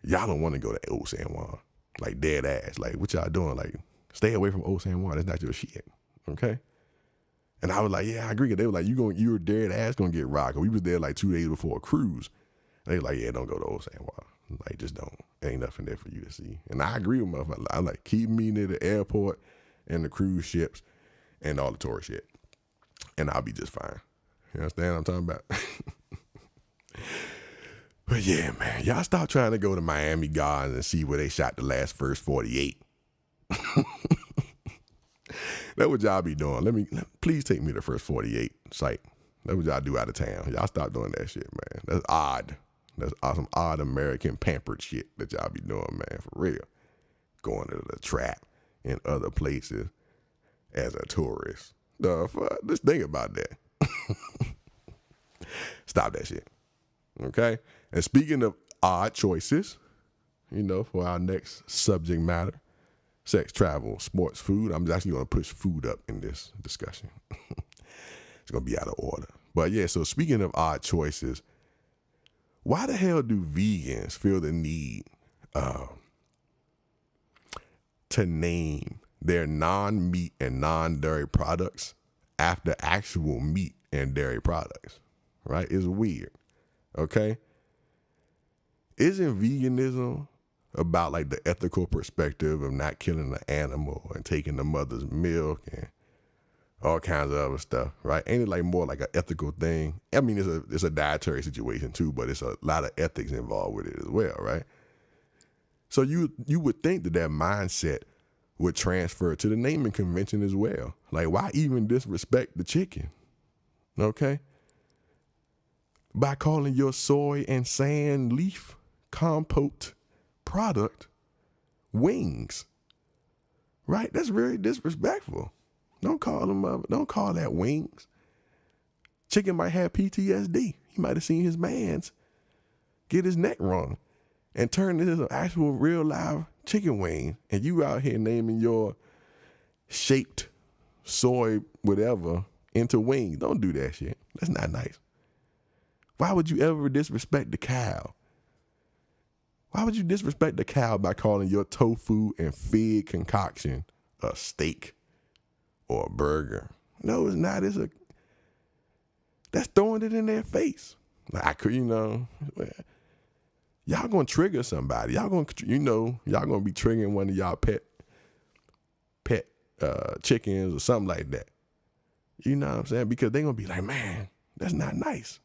y'all don't want to go to Old San Juan. Like, dead ass. Like, what y'all doing? Like, stay away from Old San Juan. That's not your shit. Okay? And I was like, yeah, I agree. They were like, you're dead ass gonna get rocked. We was there like 2 days before a cruise. They were like, yeah, don't go to Old San Juan. Like, just don't. Ain't nothing there for you to see. And I agree with motherfuckers. I like, keep me near the airport and the cruise ships and all the tourist shit. And I'll be just fine. You understand what I'm talking about? But yeah, man, y'all stop trying to go to Miami Gardens and see where they shot the last first 48. That's what y'all be doing. Please take me to first 48 site. That's what y'all do out of town. Y'all stop doing that shit, man. That's odd. That's some odd American pampered shit that y'all be doing, man, for real. Going to the trap in other places as a tourist. The fuck? Just think about that. Stop that shit. Okay? And speaking of odd choices, for our next subject matter, sex, travel, sports, food, I'm actually going to push food up in this discussion. It's going to be out of order. But yeah, so speaking of odd choices, why the hell do vegans feel the need to name their non-meat and non-dairy products after actual meat and dairy products? Right? It's weird. Okay? Isn't veganism about like the ethical perspective of not killing the animal and taking the mother's milk and all kinds of other stuff, right? Ain't it like more like an ethical thing? I mean, it's a dietary situation too, but it's a lot of ethics involved with it as well, right? So you would think that mindset would transfer to the naming convention as well. Like, why even disrespect the chicken? Okay? By calling your soy and sand leaf compote product wings, right? That's very disrespectful. Don't call that wings. Chicken might have PTSD. He might have seen his mans get his neck wrong and turn it into actual real live chicken wing. And you out here naming your shaped soy whatever into wings. Don't do that shit. That's not nice. Why would you ever disrespect the cow? Why would you disrespect the cow by calling your tofu and fig concoction a steak or a burger? No, it's not. That's throwing it in their face. Like, y'all gonna trigger somebody. Y'all gonna be triggering one of y'all pet chickens or something like that. You know what I'm saying? Because they gonna be like, man, that's not nice.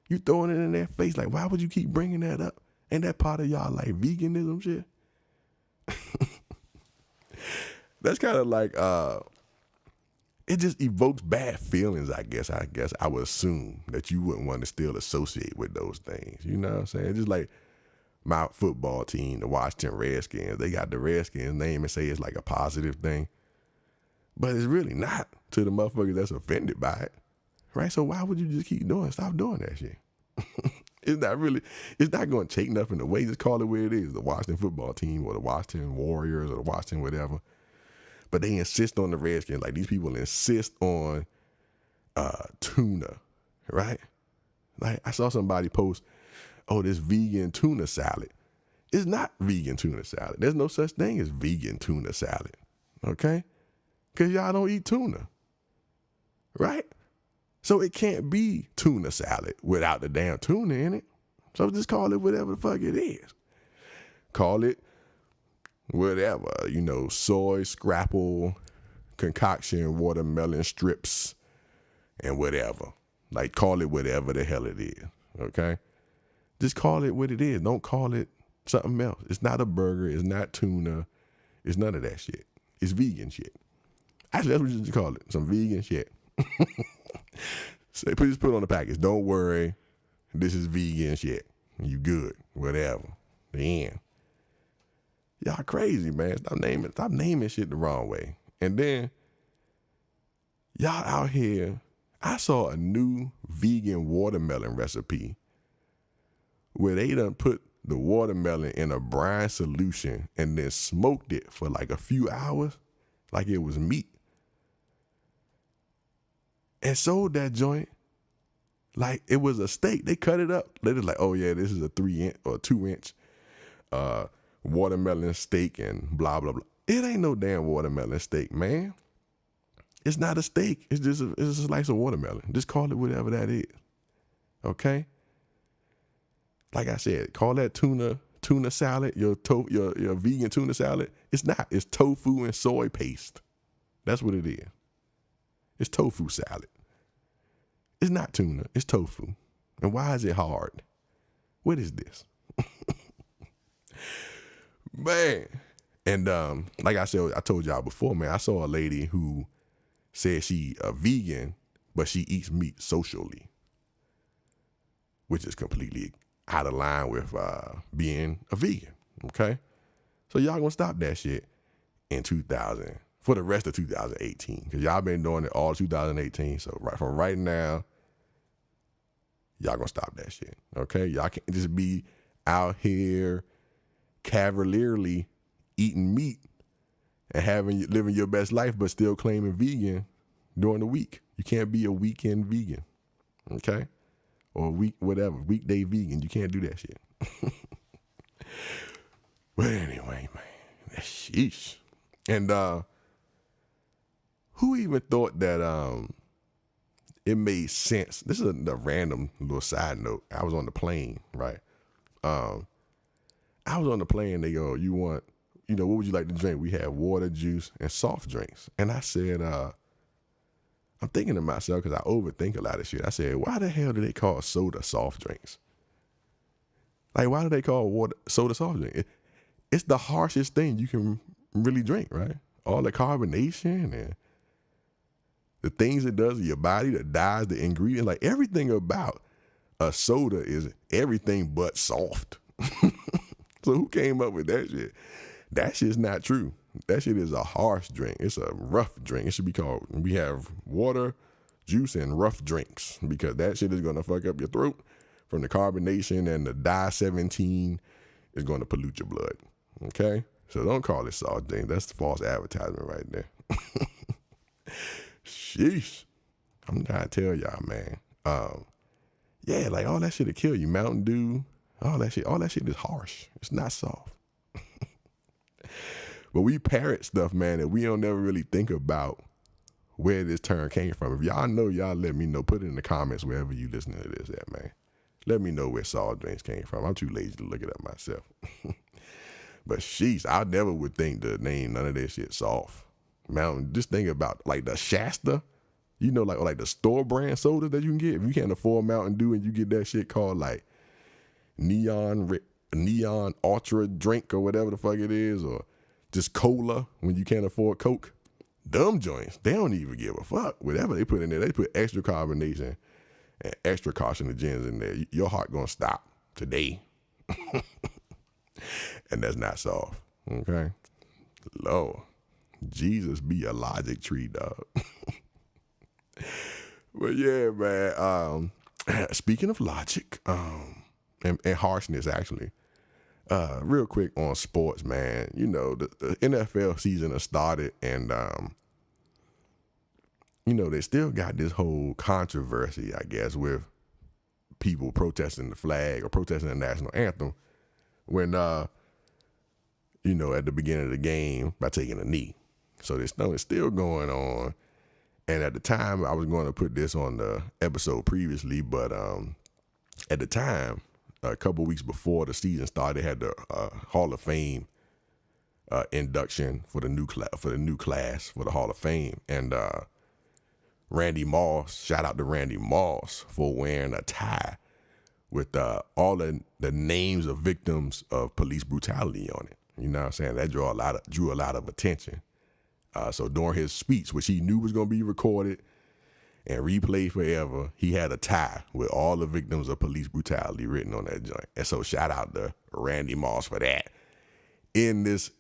You throwing it in their face. Like, why would you keep bringing that up? Ain't that part of y'all like veganism shit? That's kind of like, it just evokes bad feelings, I guess. I would assume that you wouldn't want to still associate with those things. You know what I'm saying? Just like my football team, the Washington Redskins, they got the Redskins name and say it's like a positive thing. But it's really not to the motherfuckers that's offended by it. Right? So why would you just keep doing it? Stop doing that shit. It's not going to take nothing away. Just call it where it is. The Washington football team or the Washington Warriors or the Washington whatever. But they insist on the Redskins. Like, these people insist on tuna, right? Like, I saw somebody post, this vegan tuna salad. It's not vegan tuna salad. There's no such thing as vegan tuna salad, okay? Because y'all don't eat tuna, right? So it can't be tuna salad without the damn tuna in it. So just call it whatever the fuck it is. Call it whatever, soy, scrapple, concoction, watermelon strips, and whatever. Like, call it whatever the hell it is, okay? Just call it what it is. Don't call it something else. It's not a burger. It's not tuna. It's none of that shit. It's vegan shit, Actually, that's what you should call it. Some vegan shit. Say, just put it on the package. Don't worry. This is vegan shit. You good. Whatever. The end. Y'all crazy, man. Stop naming shit the wrong way. And then, y'all out here, I saw a new vegan watermelon recipe where they done put the watermelon in a brine solution and then smoked it for like a few hours like it was meat. And sold that joint like it was a steak. They cut it up. They just like, oh yeah, this is a 3-inch or 2-inch watermelon steak and blah, blah, blah. It ain't no damn watermelon steak, man. It's not a steak. It's just a slice of watermelon. Just call it whatever that is. Okay? Like I said, call that tuna salad, your vegan tuna salad. It's not. It's tofu and soy paste. That's what it is. It's tofu salad. It's not tuna. It's tofu. And why is it hard? What is this? Man. And like I said, I told y'all before, man, I saw a lady who said she a vegan, but she eats meat socially, which is completely out of line with being a vegan, okay? So y'all gonna stop that shit in 2000 for the rest of 2018, because y'all been doing it all 2018. So from right now, y'all gonna stop that shit, okay? Y'all can't just be out here cavalierly eating meat and living your best life, but still claiming vegan during the week. You can't be a weekend vegan, okay? Or weekday vegan. You can't do that shit. But anyway, man, sheesh. And who even thought that it made sense? This is a random little side note. I was on the plane, right? I was on the plane. They go, what would you like to drink? We had water, juice, and soft drinks. And I said, I'm thinking to myself, because I overthink a lot of shit. I said, why the hell do they call soda soft drinks? Like, why do they call soda soft drink? It's the harshest thing you can really drink, right? All the carbonation and the things it does to your body, the dyes, the ingredients, like everything about a soda is everything but soft. So who came up with that shit? That shit's not true. That shit is a harsh drink. It's a rough drink. It should be called, we have water, juice, and rough drinks, because that shit is going to fuck up your throat from the carbonation, and the dye 17 is going to pollute your blood. Okay? So don't call it soft drink. That's the false advertisement right there. Sheesh. I'm trying to tell y'all, man. Yeah, like all that shit will kill you. Mountain Dew, all that shit is harsh. It's not soft. But we parrot stuff, man, that we don't never really think about where this term came from. If y'all know, y'all let me know. Put it in the comments wherever you listening to this at, man. Let me know where soft drinks came from. I'm too lazy to look it up myself. But sheesh, I never would think to name none of that shit soft. Mountain, just think about like the Shasta, like the store brand soda that you can get. If you can't afford Mountain Dew and you get that shit called like Neon Ultra drink or whatever the fuck it is, or just cola when you can't afford Coke. Dumb joints, they don't even give a fuck. Whatever they put in there, they put extra carbonation and extra carcinogens in there. Your heart gonna stop today. And that's not soft, okay? Lord, Jesus be a logic tree, dog. But yeah, man, speaking of logic, and harshness, actually, real quick on sports, man. The NFL season has started, and they still got this whole controversy, I guess, with people protesting the flag or protesting the national anthem when at the beginning of the game by taking a knee. So this stuff is still going on. And at the time, I was going to put this on the episode previously, but at the time, a couple weeks before the season started, they had the Hall of Fame induction for the new class for the Hall of Fame, and Randy Moss. Shout out to Randy Moss for wearing a tie with all the names of victims of police brutality on it. You know what I'm saying? That drew a lot of attention. So during his speech, which he knew was going to be recorded and replayed forever, he had a tie with all the victims of police brutality written on that joint. And so shout out to Randy Moss for that. In this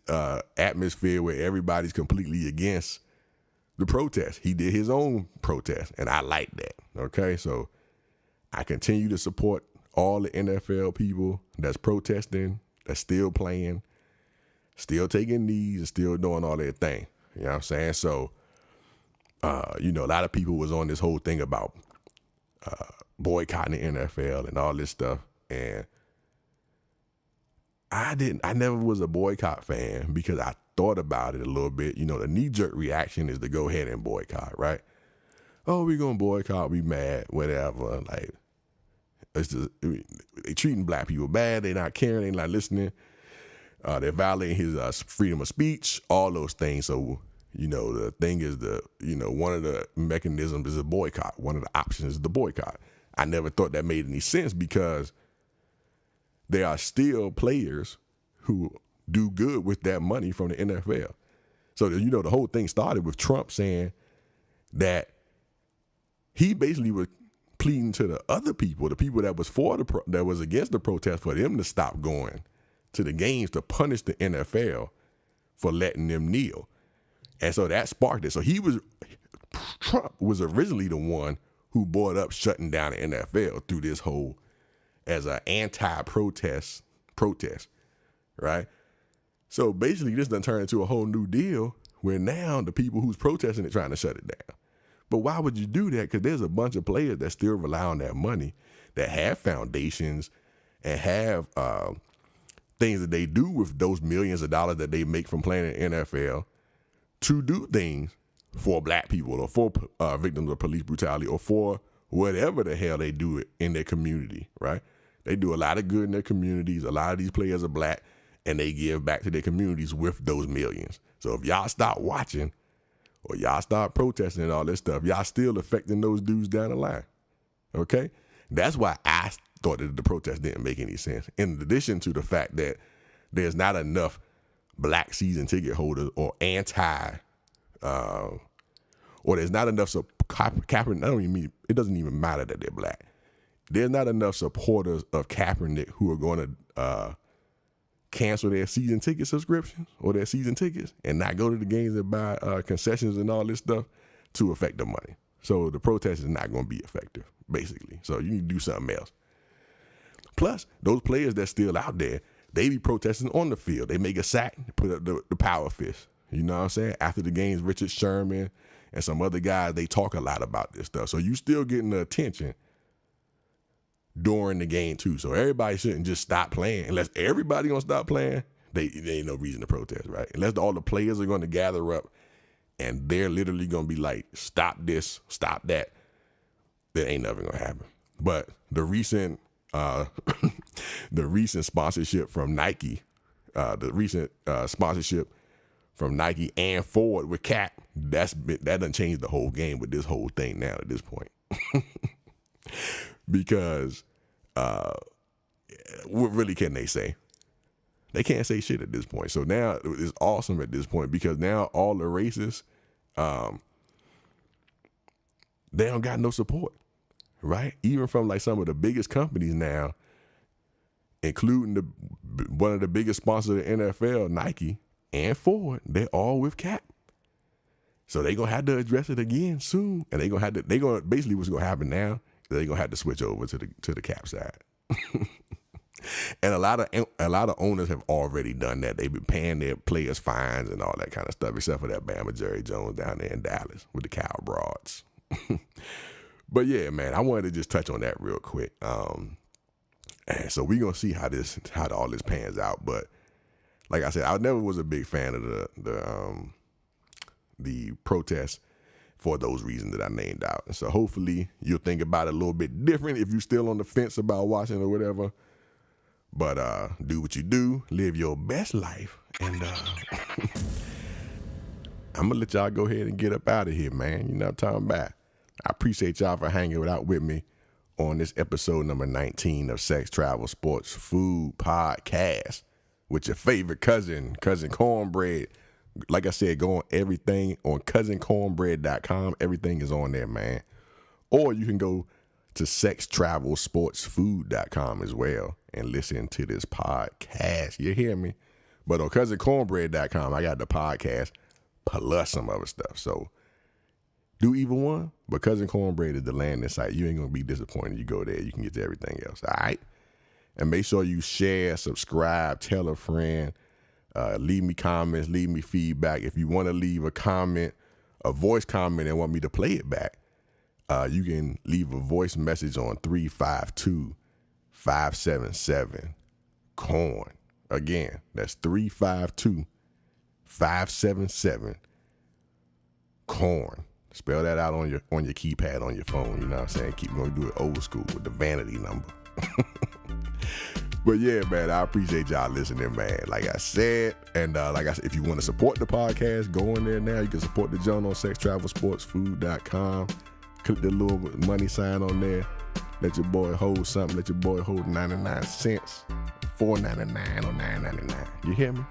atmosphere where everybody's completely against the protest, he did his own protest, and I like that. Okay, so I continue to support all the NFL people that's protesting, that's still playing, still taking knees, and still doing all their thing. You know what I'm saying? So, a lot of people was on this whole thing about boycotting the NFL and all this stuff, and I never was a boycott fan because I thought about it a little bit. The knee-jerk reaction is to go ahead and boycott, right? Oh, we're going to boycott, we mad, whatever. Like, it's just, they treating black people bad, they not caring, they not listening. They're violating his freedom of speech, all those things. So, the thing is one of the mechanisms is a boycott. One of the options is the boycott. I never thought that made any sense because there are still players who do good with that money from the NFL. So, the whole thing started with Trump saying that he basically was pleading to the other people, the people that was that was against the protest, for them to stop going to the games to punish the NFL for letting them kneel. And so that sparked it. So Trump was originally the one who brought up shutting down the NFL through this whole as an anti-protest, right? So basically this done turned into a whole new deal where now the people who's protesting it trying to shut it down. But why would you do that? Because there's a bunch of players that still rely on that money, that have foundations and have things that they do with those millions of dollars that they make from playing in the NFL to do things for black people or for victims of police brutality or for whatever the hell they do in their community, right? They do a lot of good in their communities. A lot of these players are black, and they give back to their communities with those millions. So if y'all stop watching or y'all start protesting and all this stuff, y'all still affecting those dudes down the line, okay? That's why I thought that the protest didn't make any sense. In addition to the fact that there's not enough black season ticket holders or or there's not enough Kaepernick. It doesn't even matter that they're black. There's not enough supporters of Kaepernick who are going to cancel their season ticket subscriptions or their season tickets and not go to the games and buy concessions and all this stuff to affect the money. So the protest is not going to be effective, basically. So you need to do something else. Plus, those players that's still out there, they be protesting on the field. They make a sack, put up the power fist. You know what I'm saying? After the games, Richard Sherman and some other guys, they talk a lot about this stuff. So you still getting the attention during the game too. So everybody shouldn't just stop playing. Unless everybody gonna stop playing, there ain't no reason to protest, right? Unless all the players are gonna gather up and they're literally gonna be like, stop this, stop that, that ain't nothing gonna happen. But the recent sponsorship from Nike, sponsorship from Nike and Ford with Cap, that done changed the whole game with this whole thing now at this point. Because what really can they say? They can't say shit at this point. So now it's awesome at this point because now all the races, they don't got no support, right? Even from like some of the biggest companies now, including one of the biggest sponsors of the NFL, Nike and Ford, they're all with Cap. So they're gonna have to address it again soon, and basically what's gonna happen now. They're gonna have to switch over to the Cap side. And a lot of owners have already done that. They've been paying their players fines and all that kind of stuff, except for that Bama Jerry Jones down there in Dallas with the Cow Broads. But yeah, man, I wanted to just touch on that real quick. And so we're gonna see how all this pans out. But like I said, I never was a big fan of the protests for those reasons that I named out. And so hopefully you'll think about it a little bit different if you're still on the fence about watching or whatever. But do what you do, live your best life. And I'm going to let y'all go ahead and get up out of here, man. You know what I'm talking about. I appreciate y'all for hanging out with me on this episode number 19 of Sex, Travel, Sports, Food Podcast with your favorite cousin Cornbread, like I said, go on everything on cousincornbread.com. Everything is on there, man. Or you can go to sextravelsportsfood.com as well and listen to this podcast. You hear me? But on cousincornbread.com, I got the podcast plus some other stuff. So do either one. But Cousin Cornbread is the landing site. You ain't going to be disappointed. You go there, you can get to everything else. All right? And make sure you share, subscribe, tell a friend, leave me comments, leave me feedback. If you want to leave a comment, a voice comment and want me to play it back, you can leave a voice message on 352-577-CORN. Again, that's 352-577-CORN. Spell that out on your keypad on your phone. You know what I'm saying? We're going to do it old school with the vanity number. But yeah, man, I appreciate y'all listening, man. Like I said, and like I said, if you want to support the podcast, go in there now. You can support the joint on sextravelsportsfood.com. Click the little money sign on there. Let your boy hold something. Let your boy hold 99 cents, $4.99 or $9.99. You hear me?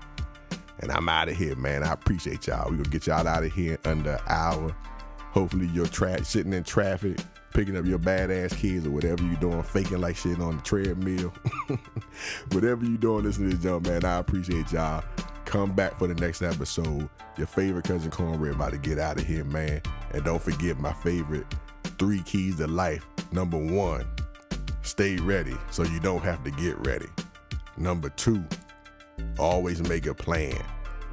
And I'm out of here, man. I appreciate y'all. We're going to get y'all out of here in under an hour. Hopefully you're sitting in traffic, picking up your badass kids or whatever you're doing, faking like shit on the treadmill. Whatever you're doing, listen to this jump, man. I appreciate y'all. Come back for the next episode. Your favorite Cousin Cornbread about to get out of here, man. And don't forget my favorite 3 keys to life. Number 1, stay ready so you don't have to get ready. Number 2, always make a plan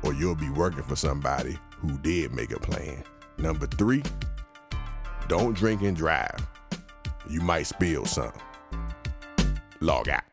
or you'll be working for somebody who did make a plan. Number 3, don't drink and drive. You might spill something. Log out.